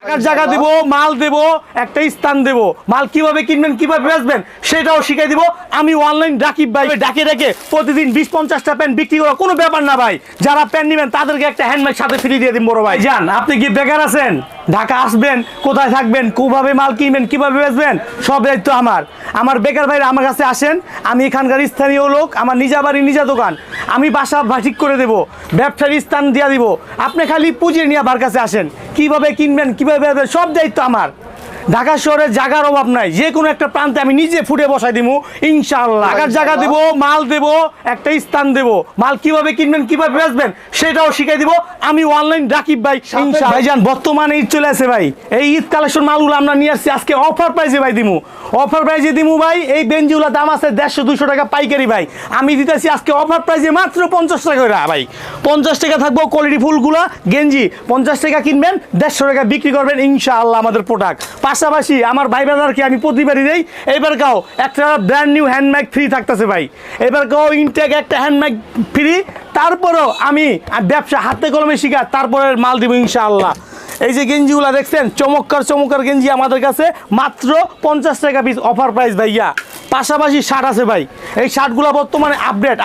টাকার জায়গা দেব, মাল দেব, একটা স্থান দেব, মাল কিভাবে কিনবেন কিভাবে বেচবেন সেটাও শিখিয়ে দিব আমি। অনলাইন রাকিব ভাই ডাকে ডেকে প্রতিদিন 20-50টা প্যান্ট বিক্রি করা কোনো ব্যাপার না ভাই। যারা প্যান্ট নেবেন তাদেরকে একটা হ্যান্ডব্যাগ সাথে ফ্রি দিয়ে দিন বড় ভাই। যান, আপনি কি বেকার আছেন, ঢাকা আসবেন, কোথায় থাকবেন, কিভাবে মাল কিনবেন কিভাবে বেচবেন সব দায়িত্ব আমার। আমার বেকার ভাইরা আমার কাছে আসেন, আমি এখানকার স্থানীয় লোক, আমার নিজা বাড়ি নিজা দোকান, আমি বাসা ঠিক করে দেব, ব্যবসার স্থান দিয়ে দিব। আপনি খালি পুঁজি নিয়ে আমার কাছে আসেন, কিভাবে কিনবেন কিভাবে বেচবেন সব দায়িত্ব আমার। ঢাকা শহরে জায়গার অভাব নাই, যে কোনো একটা প্রান্তে আমি নিজে ফুটে বসাই দিব ইনশাআল্লাহ। টাকার জায়গা দেব, মাল দেব, একটা স্থান দেব, মাল কিভাবে কিনবেন কিভাবে বেচবেন সেটাও শিখিয়ে দিব আমি। অনলাইন রাকিব ভাই ইনশাআল্লাহ। ভাইজান বর্তমানে ঈদ চলে আসে ভাই, এই ঈদ কালেকশন মালগুলো আমরা নিয়ে আসছি আজকে অফার প্রাইসে ভাই দিমু। অফার প্রাইসে দিমু ভাই। এই বেঞ্জিগুলো দাম আছে 150-200 টাকা পাইকারি ভাই, আমি দিতেছি আজকে অফার প্রাইসে মাত্র 50 টাকা করে ভাই। 50 টাকা থাকবো কোয়ালিটি ফুলগুলা গেঞ্জি, 50 টাকা কিনবেন 150 টাকা বিক্রি করবেন ইনশাআল্লাহ আমাদের প্রোডাক্ট। পাশাপাশি আমার ভাই বাজারকে আমি প্রতিবারই দেই, এবার কাও একটা ব্র্যান্ড নিউ হ্যান্ডব্যাগ ফ্রি থাকতেছে ভাই, এবার কাও ইনটেক একটা হ্যান্ডব্যাগ ফ্রি। তারপরেও আমি ব্যবসা হাতে কলমে শিখা তারপরে মাল দিব ইনশাআল্লাহ। এই যে গেঞ্জিগুলা দেখছেন চমৎকার চমৎকার গেঞ্জি আমাদের কাছে মাত্র 50 টাকা পিস অফার প্রাইস ভাইয়া। পাশাপাশি শার্ট আছে ভাই, এই শার্টগুলো বর্তমানে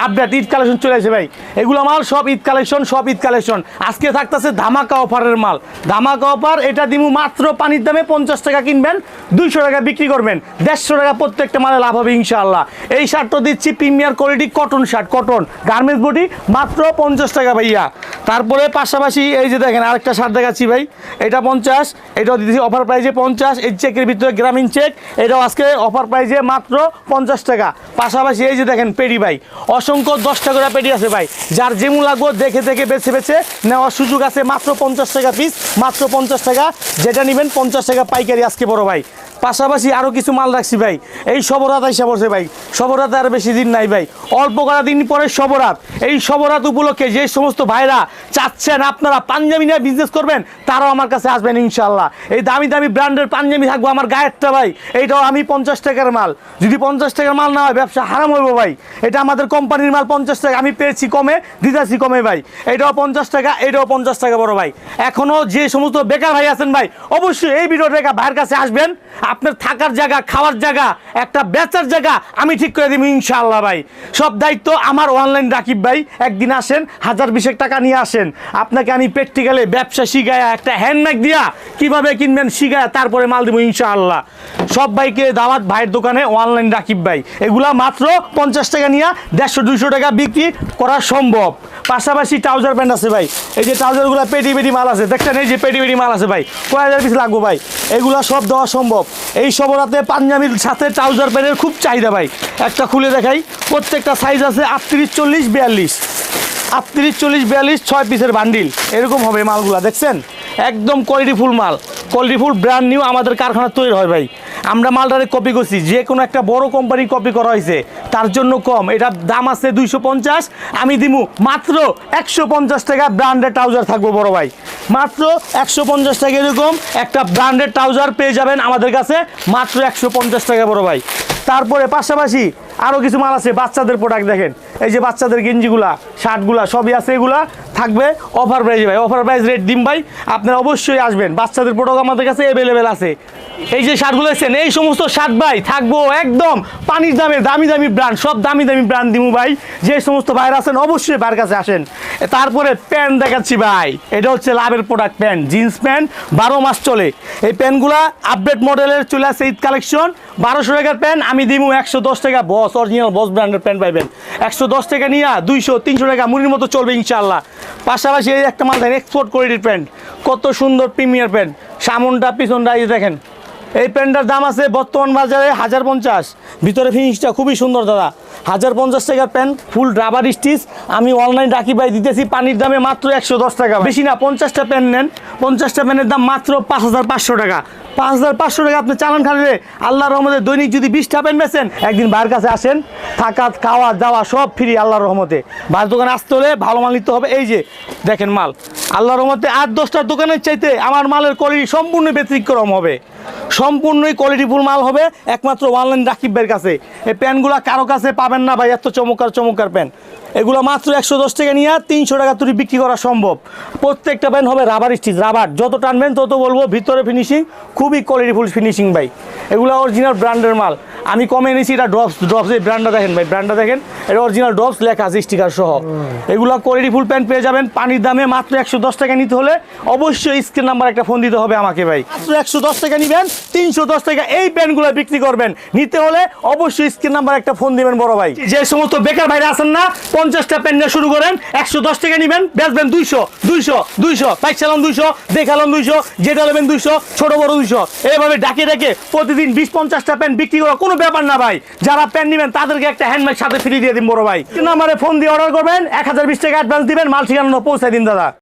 আপডেট ঈদ কালেকশন চলে আসে ভাই। এগুলো মাল সব ঈদ কালেকশন আজকে থাকতেছে ধামাকা অফারের মাল, ধামাকা অফার। এটা দিমু মাত্র পানির দামে 50 টাকা কিনবেন 200 টাকা বিক্রি করবেন, 150 টাকা প্রত্যেকটা মালে লাভ হবে ইনশাআল্লাহ। এই শার্টটা দিচ্ছি premier quality cotton shirt, cotton garments body, মাত্র 50 টাকা ভাইয়া। তারপরে পাশাপাশি এই যে দেখেন আরেকটা শার্ট দেখাচ্ছি ভাই, এটা 50, এটাও দিচ্ছি অফার প্রাইজে 50। এই চেকের ভিতরে গ্রামীণ চেক, এটাও আজকে অফার প্রাইজে মাত্র 50 টাকা। পাশাপাশি এই যে দেখেন পেডি ভাই, অসংখ্য 10 টাকা করে পেডি আছে ভাই, যার যেমন লাগবে দেখে দেখে বেছে বেছে নেওয়ার সুযোগ আছে। মাত্র 50 টাকা পিস, মাত্র 50 টাকা, যেটা নেবেন 50 টাকা পাইকারি আজকে বড় ভাই। পাশাপাশি আরও কিছু মাল রাখছি ভাই, এই সবরাত আইসা পড়ছে ভাই, সবরাতে আর বেশি দিন নাই ভাই, অল্প কটা দিন পরে সবরাত। এই সবরাত উপলক্ষে যে সমস্ত ভাইরা চাচ্ছেন আপনারা পাঞ্জাবি নিয়ে বিজনেস করবেন তারাও আমার কাছে আসবেন ইনশাআল্লাহ। এই দামি দামি ব্র্যান্ডের পাঞ্জাবি থাকবো আমার গায়েরটা ভাই, এইটাও আমি 50 টাকার মাল। যদি 50 টাকার মাল না হয় ব্যবসা হারাম হইব ভাই। এটা আমাদের কোম্পানির মাল 50 টাকা, আমি পেয়েছি কমে দিতেছি কমে ভাই। এটাও 50 টাকা, এটাও 50 টাকা বড় ভাই। এখনও যে সমস্ত বেকার ভাই আছেন ভাই অবশ্যই এই ভিডিও দেখা ভাইয়ের কাছে আসবেন, আপনার থাকার জায়গা, খাওয়ার জায়গা, একটা বেচার জায়গা আমি ঠিক করে দিব ইনশাআল্লাহ ভাই। সব দায়িত্ব আমার। অনলাইন রাকিব ভাই, একদিন আসেন 1000-20 টাকা নিয়ে আসেন, আপনাকে আমি প্র্যাকটিক্যালে ব্যবসা শিখায়া একটা হ্যান্ডব্যাগ দিয়া কিভাবে কিনবেন শিখায়া তারপরে মাল দিব ইনশাআল্লাহ। সব ভাইকে দাওয়াত ভাইয়ের দোকানে অনলাইন রাকিব ভাই। এগুলা মাত্র 50 টাকা নিয়ে 150-200 টাকা বিক্রি করা সম্ভব। পাশাপাশি ট্রাউজার প্যান্ট আছে ভাই, এই যে ট্রাউজারগুলো পেটি মাল আছে দেখছেন, এই যে পেটি মাল আছে ভাই, কয় হাজার পিস লাগবো ভাই, এগুলা সব দেওয়া সম্ভব। এই সবরাতে পাঞ্জাবির সাথে ট্রাউজার প্যান্টের খুব চাহিদা ভাই। একটা খুলে দেখাই, প্রত্যেকটা সাইজ আছে 38, 40, 42, 38, 40, 42, 6 পিসের বান্ডিল এরকম হবে মালগুলা দেখছেন, একদম কোয়ালিটি ফুল মাল, কোয়ালিটি ফুল ব্র্যান্ড নিউ আমাদের কারখানা তৈরি হয় ভাই। আমরা মালটারে কপি করছি, যে কোনো একটা বড় কোম্পানি কপি করা হয়েছে তার জন্য কম। এটার দাম আছে 250, আমি দিমু মাত্র 150 টাকা। ব্র্যান্ডেড ট্রাউজার থাকবো বড় ভাই, মাত্র 150 টাকা। এরকম একটা ব্র্যান্ডেড ট্রাউজার পেয়ে যাবেন আমাদের কাছে মাত্র 150 টাকা বড় ভাই। তারপরে পাশাপাশি আরও কিছু মাল আছে, বাচ্চাদের প্রোডাক্ট দেখেন, এই যে বাচ্চাদের গেঞ্জিগুলা, শার্টগুলা সবই আছে, এগুলা থাকবে অফার প্রাইজে ভাই। অফার প্রাইস রেট দিন ভাই, আপনারা অবশ্যই আসবেন। বাচ্চাদের প্রোডাক্ট আমাদের কাছে অ্যাভেলেবেল আছে। এই যে শার্টগুলো দেখছেন, এই সমস্ত শার্ট ভাই থাকবো একদম পানির দামে, দামি দামি ব্র্যান্ড, সব দামি দামি ব্র্যান্ড দিমু ভাই। যে সমস্ত ভাইরা আছেন অবশ্যই ভাইয়ের কাছে আসেন। তারপরে প্যান্ট দেখাচ্ছি ভাই, এটা হচ্ছে লাভের প্রোডাক্ট প্যান্ট, জিন্স প্যান্ট 12 মাস চলে। এই প্যান্টগুলা আপডেট মডেলের চলে আসছে ঈদ কালেকশন। 1200 টাকার প্যান্ট আমি দিমু 110 টাকা। বস অরিজিনাল বস ব্র্যান্ডের প্যান্ট পাইবেন 110 টাকা নিয়ে 200-300 টাকা মুড়ির মতো চলবে ইনশাআল্লাহ। পাশাপাশি এই একটা মাল দেখেন, এক্সপোর্ট কোয়ালিটির প্যান্ট, কত সুন্দর প্রিমিয়ার প্যান্ট, সামনটা পিছনটা এই দেখেন। এই প্যান্টটার দাম আছে বর্তমান বাজারে 1050, ভিতরে ফিনিশটা খুবই সুন্দর দাদা। 1050 টাকার প্যান্ট, ফুল রাবার স্টিচ, আমি অনলাইন রাকিব ভাই দিতেছি পানির দামে মাত্র 110 টাকা। বেশি না, 50টা প্যান্ট নেন, 50টা প্যান্টের দাম মাত্র 5500 টাকা। 5500 টাকা আপনি চালান খালে আল্লাহর রহমতে দৈনিক যদি 20টা প্যান্ট বেচেন, একদিন ভাইয়ের কাছে আসেন, থাকা খাওয়া দাওয়া সব ফ্রি আল্লাহর রহমতে। ভাইয়ের দোকানে আসতে হলে ভালো মাল নিতে হবে। এই যে দেখেন মাল, আল্লাহর রহমতে 8-10টার দোকানের চাইতে আমার মালের কোয়ালিটি সম্পূর্ণ ব্যতিক্রম হবে, সম্পূর্ণই কোয়ালিটিফুল মাল হবে একমাত্র অনলাইন রাকিব ভাইয়ের কাছে। এই প্যান্টগুলো কারো কাছে পাবেন না ভাই, এত চমৎকার চমৎকার প্যান্ট। এগুলো মাত্র 110 টাকা নিয়ে 300 টাকা তুলি বিক্রি করা সম্ভব। প্রত্যেকটা প্যান্ট হবে রাবার স্টিচ, রাবার যত টানবেন তত বলবো ভিতরে ফিনিশিং খুবই কোয়ালিটিফুল ফিনিশিং ভাই। এগুলো অরিজিনাল ব্র্যান্ডের মাল। আমি কমে এনেছি এটা ড্রপস এই ব্র্যান্ডটা দেখেন ভাই, ব্র্যান্ডটা দেখেন, এটা অরিজিনাল ড্রপস লেখা আছে স্টিকার সহ। এগুলো কোয়ালিটিফুল প্যান্ট পেয়ে যাবেন পানির দামে মাত্র 110 টাকা নিতে হলে অবশ্যই স্ক্রিন নাম্বার একটা ফোন দিতে হবে আমাকে ভাই। মাত্র 110 টাকা নিবেন 310 টাকা এই প্যান্টগুলো বিক্রি করবেন। নিতে হলে অবশ্যই স্ক্রিন নাম্বার একটা ফোন দিবেন বড় ভাই। যে সমস্ত বেকার ভাইরা আছেন না 50টা প্যান্ট নিয়ে শুরু করেন, 110 টাকা নিবেন, বেচবেন 200 বাইক চালান 200, দেখালাম 200, যেটা নেবেন 200, ছোট বড় 200, এইভাবে ডাকে ডাকে প্রতিদিন 20-50টা প্যান্ট বিক্রি করা কোনো ব্যাপার না ভাই। যারা প্যান্ট নেবেন তাদেরকে একটা হ্যান্ডব্যাগ সাথে ফ্রি দিয়ে দিন বড় ভাই। নাম্বারে ফোন দিয়ে অর্ডার করবেন, 1020 টাকা অ্যাডভান্স দিবেন, মাল ঠিকানা পৌঁছায় দিন দাদা।